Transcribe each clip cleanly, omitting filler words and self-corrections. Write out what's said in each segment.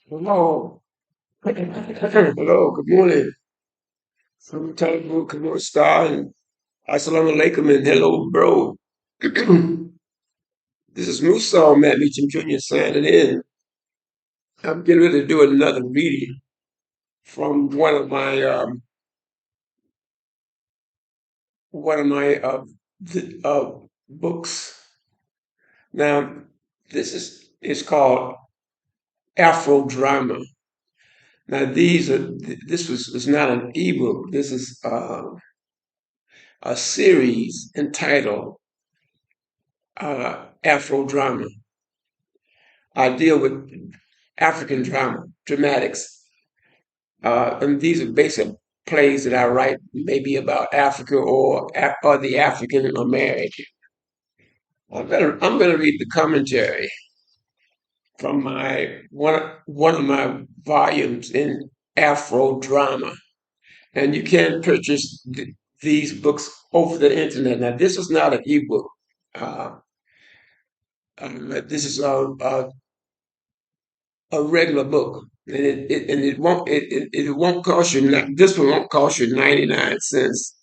Hello. Hello, good morning. From Telegram, Kamor Star, and Assalamu alaikum, and hello, bro. This is MUSAU, MattmeachamJR signing in. I'm getting ready to do another reading from one of my books. Now, this is called Afro Drama. Now, this is not an ebook. This is a series entitled Afro Drama. I deal with African drama, dramatics, and these are basic plays that I write, maybe about Africa or the African American. I'm gonna read the commentary from my one of my volumes in Afro Drama, and you can purchase these books over the internet. Now, this is not an ebook. Uh, this is a regular book, and it won't cost you. This one won't cost you 99 cents,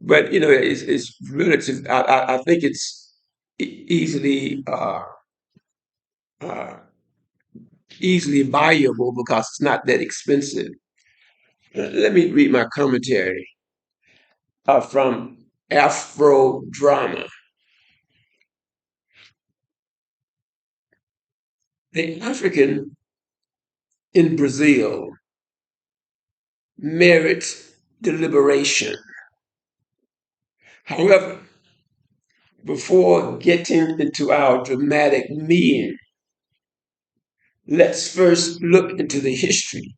but it's relative. I think it's easily uh, easily buyable because it's not that expensive. Let me read my commentary from Afro Drama. The African in Brazil merits deliberation. However, before getting into our dramatic meeting, let's first look into the history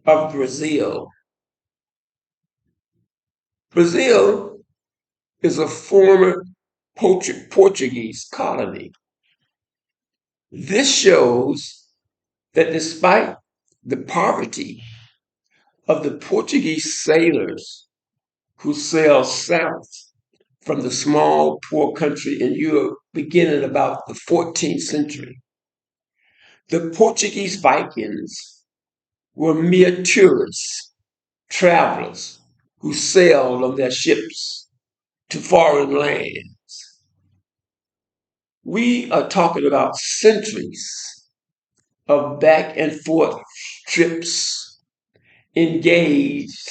of Brazil. Brazil is a former Portuguese colony. This shows that despite the poverty of the Portuguese sailors who sailed south from the small, poor country in Europe beginning about the 14th century, the Portuguese Vikings were mere tourists, travelers who sailed on their ships to foreign lands. We are talking about centuries of back and forth trips engaged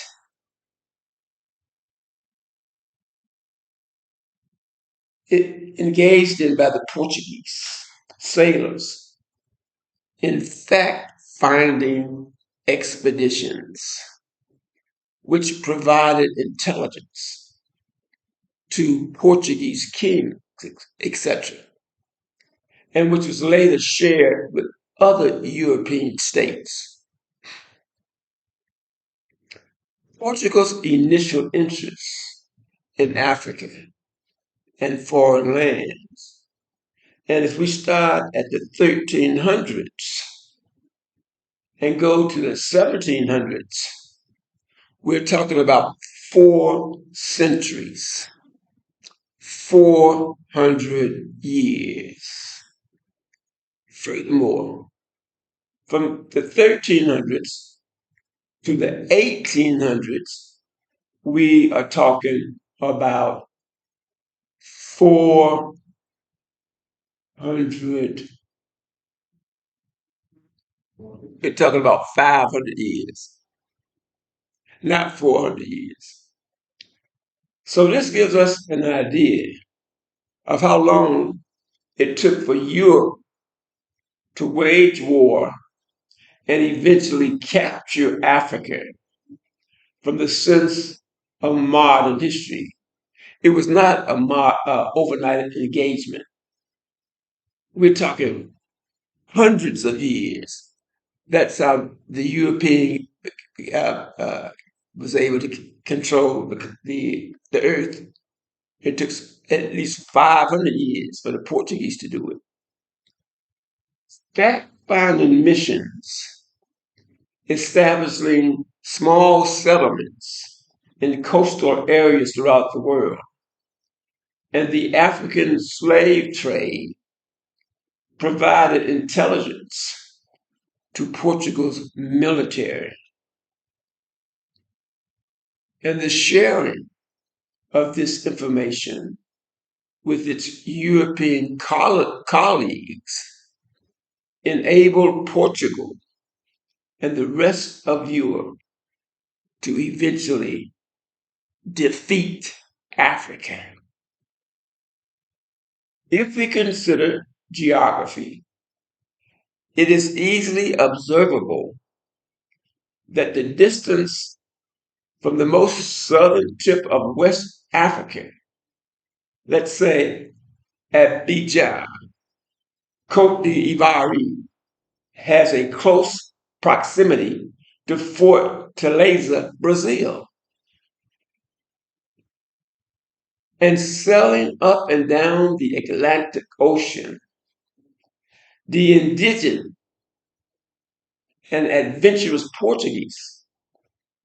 engaged in by the Portuguese sailors in fact finding expeditions which provided intelligence to Portuguese kings, etc., and which was later shared with other European states. Portugal's initial interest in Africa and foreign lands. And if we start at the 1300s and go to the 1700s, we're talking about 4 centuries, 400 years. Furthermore, from the 1300s to the 1800s, we are talking about 400, we're talking about 500 years, not 400 years. So this gives us an idea of how long it took for Europe to wage war and eventually capture Africa from the sense of modern history. It was not a overnight engagement. We're talking hundreds of years. That's how the European uh, uh, was able to control the earth. It took at least 500 years for the Portuguese to do it. Fact-finding missions establishing small settlements in coastal areas throughout the world, and the African slave trade provided intelligence to Portugal's military. And the sharing of this information with its European colleagues enabled Portugal and the rest of Europe to eventually defeat Africa. If we consider geography, it is easily observable that the distance from the most southern tip of West Africa, let's say at Abidjan, Cote d'Ivoire, has a close proximity to Fortaleza, Brazil. And sailing up and down the Atlantic Ocean, the indigenous and adventurous Portuguese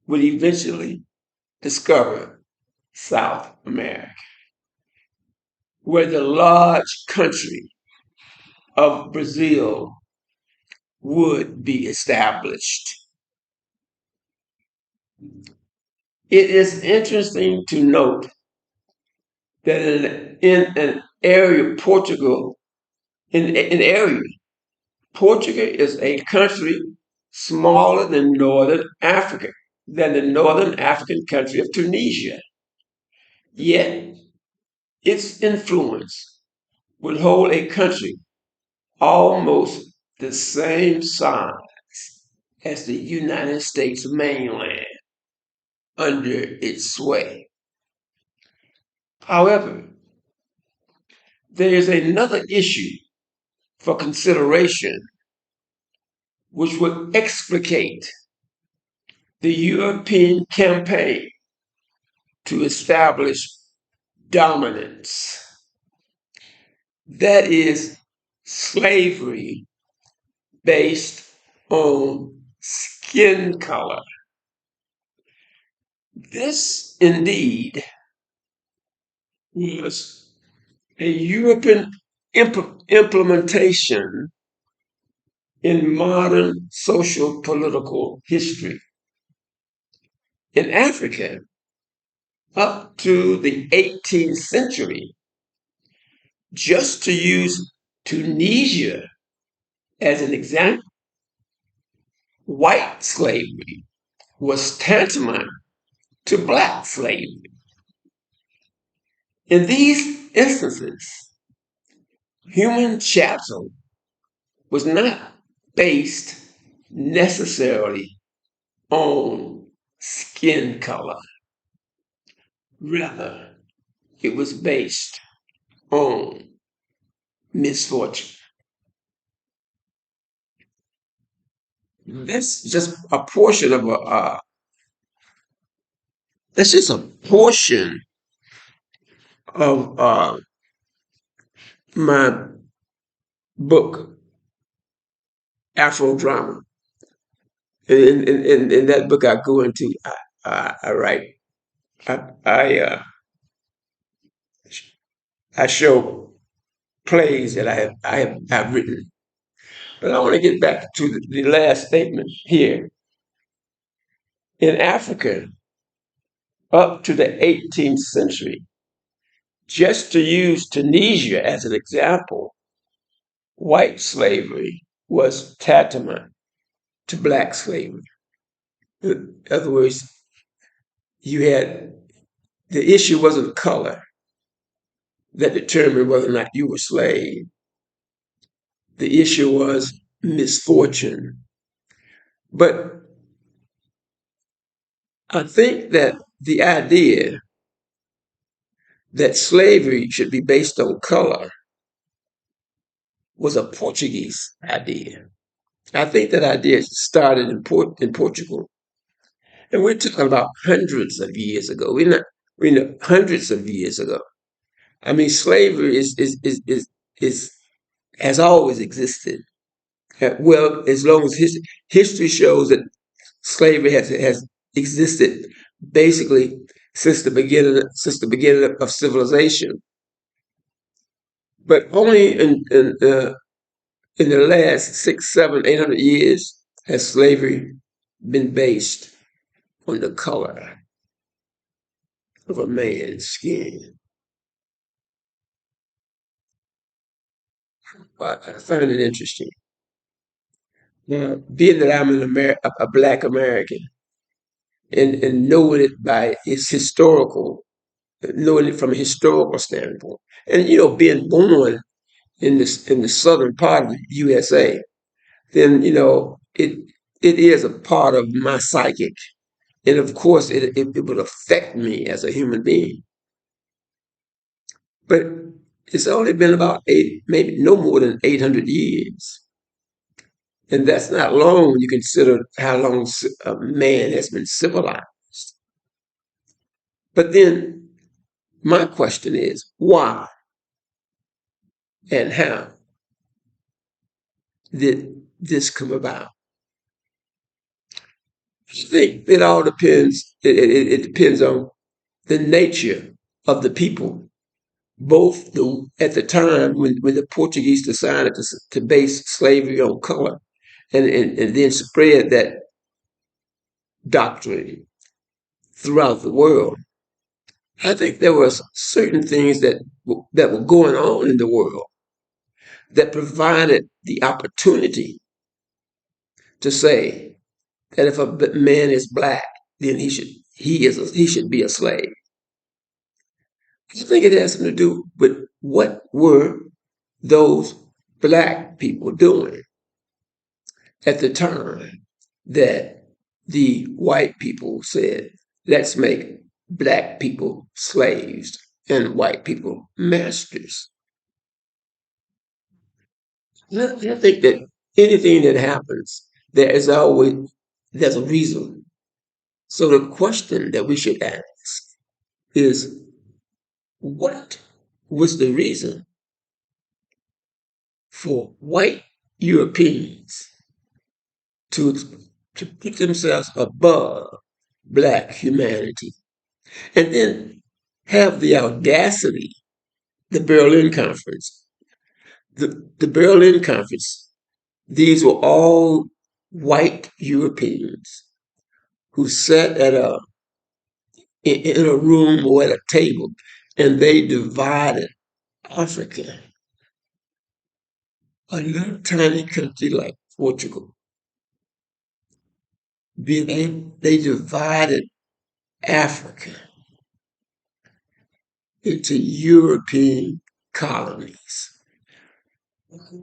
would eventually discover South America, where the large country of Brazil would be established. It is interesting to note that in an area, Portugal, in area, Portugal is a country smaller than Northern Africa, than the Northern African country of Tunisia. Yet, its influence would hold a country almost the same size as the United States mainland under its sway. However, there is another issue for consideration which would explicate the European campaign to establish dominance. That is slavery based on skin color. This indeed was a European implementation in modern social political history. In Africa, up to the 18th century, just to use Tunisia as an example, white slavery was tantamount to black slavery. In these instances, human chattel was not based necessarily on skin color. Rather, it was based on misfortune. That's just a portion of that's just a portion of my book, Afro Drama. In that book, I go into, I write, I, I show plays that I have written. But I want to get back to the last statement here. In Africa, up to the 18th century, just to use Tunisia as an example, white slavery was tantamount to black slavery. In other words, the issue wasn't color that determined whether or not you were slave. The issue was misfortune. But I think that the idea that slavery should be based on color was a Portuguese idea. I think that idea started in Portugal. And we're talking about hundreds of years ago. We're not hundreds of years ago. I mean, slavery is has always existed. Well, as long as history shows that slavery has existed basically since the beginning of civilization. But only in the last 600, 700, 800 years has slavery been based on the color of a man's skin? I find it interesting. Being that I'm a Black American, and knowing it by its historical, knowing it from a historical standpoint, and being born in the southern part of the USA, then it is a part of my psychic, and of course it would affect me as a human being. But it's only been about maybe no more than 800 years, and that's not long when you consider how long man has been civilized. But then my question is why and how did this come about? I think it all depends. It depends on the nature of the people, both at the time when the Portuguese decided to base slavery on color, and then spread that doctrine throughout the world. I think there were certain things that were going on in the world that provided the opportunity to say that if a man is black, then he should be a slave. I think it has something to do with what were those black people doing at the time that the white people said, let's make black people slaves and white people masters. I think that anything that happens, there's a reason. So the question that we should ask is, what was the reason for white Europeans to to put themselves above black humanity, and then have the audacity, the Berlin Conference, the Berlin Conference, these were all white Europeans who sat in a room or at a table, and they divided Africa, a little tiny country like Portugal. They divided Africa into European colonies.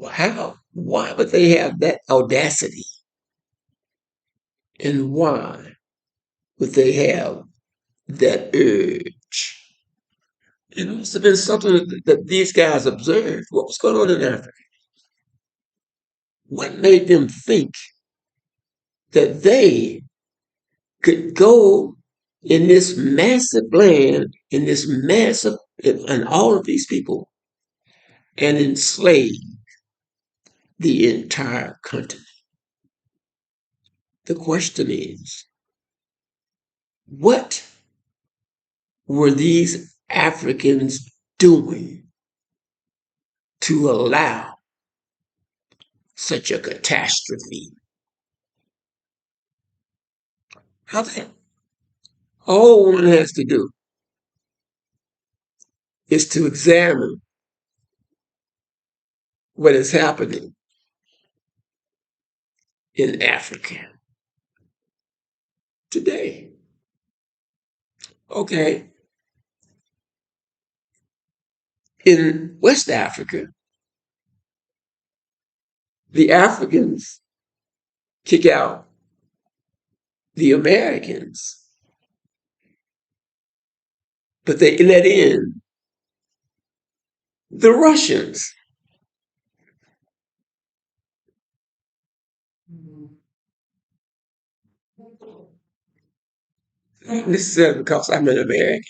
How? Why would they have that audacity? And why would they have that urge? It must have been something that these guys observed. What was going on in Africa? What made them think that they could go in this massive land, in this massive, and all of these people, and enslave the entire continent? The question is, what were these Africans doing to allow such a catastrophe? How that all one has to do is to examine what is happening in Africa today. Okay, in West Africa, the Africans kick out the Americans, but they let in the Russians. This is because I'm an American.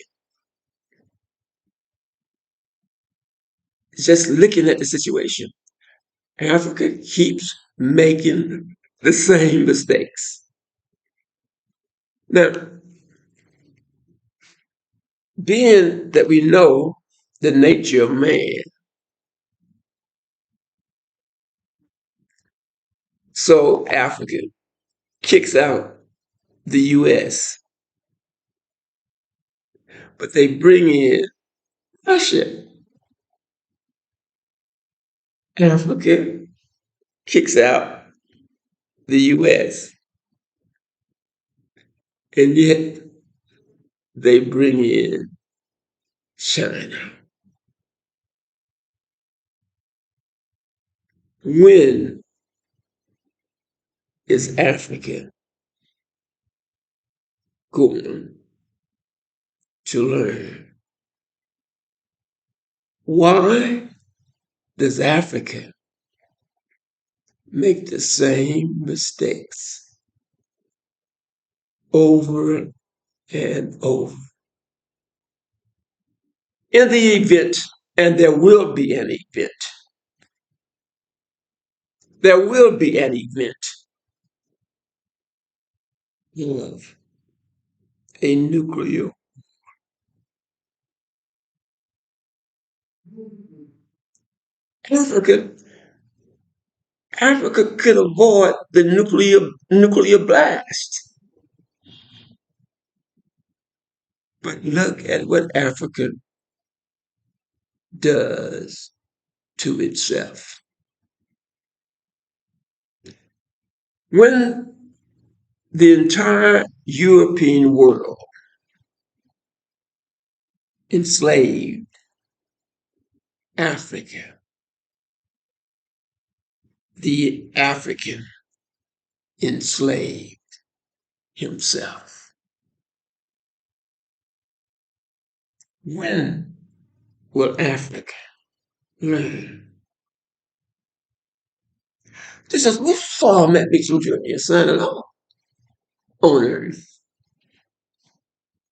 Just looking at the situation, Africa keeps making the same mistakes. Now, being that we know the nature of man, so Africa kicks out the U.S., but they bring in Russia. Africa kicks out the U.S., and yet they bring in China. When is Africa going to learn? Why does Africa make the same mistakes over and over? In the event, and there will be an event, there will be an event of a nuclear. Africa, Africa could avoid the nuclear blast. But look at what Africa does to itself. When the entire European world enslaved Africa, the African enslaved himself. When will Africa learn? This is what Matt MattmeachamJR signing off on Earth.